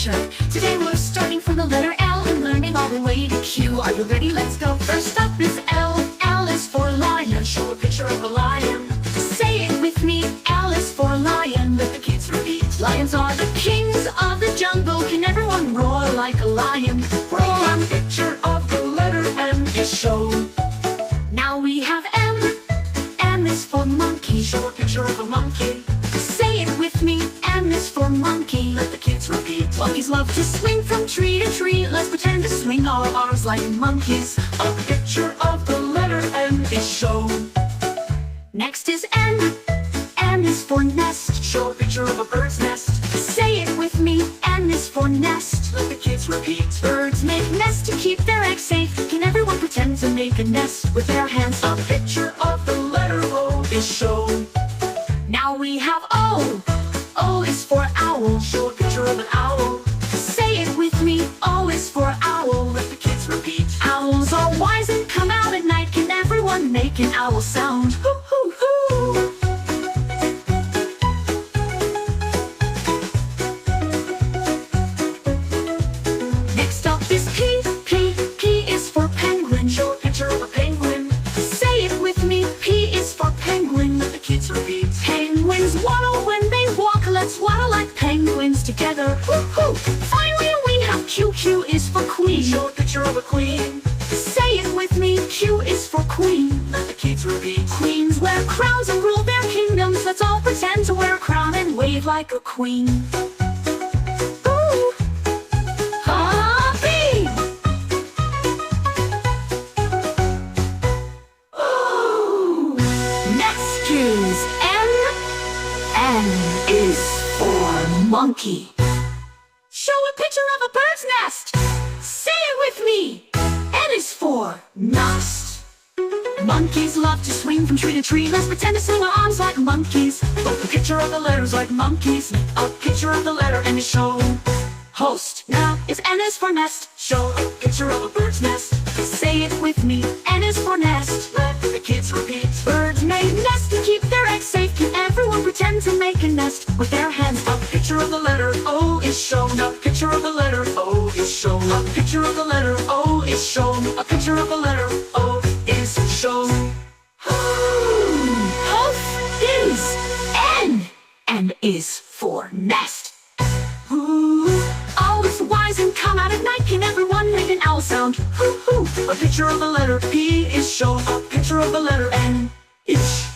adventure. Today we're starting from the letter L and learning all the way to Q. Are you ready? Let's go. First up is L. L is for lion. Show a picture of a lion. Say it with me. L is for lion. Let the kids repeat. Lions are the kings of the jungle. Can everyone roar like a lion? Roar. A picture of the letter M is show. Now we have M. M is for monkey. Show a picture of a monkey. Say it with me. M is for monkey. Let the kids repeat. Monkeys love to swing from tree to tree. Let's pretend to swing our arms like monkeys. A picture of the letter M is show. Next is N. N is for nest. Show a picture of a bird's nest. Say it with me. N is for nest. Let the kids repeat. Birds make nests to keep their eggs safe. Can everyone pretend to make a nest with their hands? A picture of the letter O is show. Now we have O. O is for owl. Show a picture of an owl. Say it with me. O is for owl. Let the kids repeat. Owls are wise and come out at night. Can everyone make an owl sound? Hoo hoo hoo. Next up is P. P. P is for penguin. Show a picture of a penguin. Say it with me. P is for penguin. Let the kids repeat. Penguins waddle when they walk. Let's waddle like penguins together. Woo-hoo! Finally we have Q. Q is for queen. Show a picture of a queen. Say it with me. Q is for queen. Let the kids repeat. Queens wear crowns and rule their kingdoms. Let's all pretend to wear a crown and wave like a queen. Ooh! Hoppy! Ooh! Next is N. N is for monkey. Show a picture of a bird's nest. Say it with me. N is for nest. Monkeys love to swing from tree to tree. Let's pretend to swing our arms like monkeys. Both a picture of the letters like monkeys. A picture of the letter N is show. Host. Now is N is for nest. Show a picture of a bird's nest. Say it with me. N is for nest. Let the kids repeat. Birds make nests to keep their eggs safe. Can everyone pretend to make a nest with their hands? A picture of the letter O is shown. A picture of the letter O is shown. A picture of the letter O is shown. A picture of the letter O is shown. Hoof is N. N is for nest. Owl is wise and come out at night. Can everyone make an owl sound? Hoo hoo. A picture of the letter P is shown. A picture of the letter N is shown.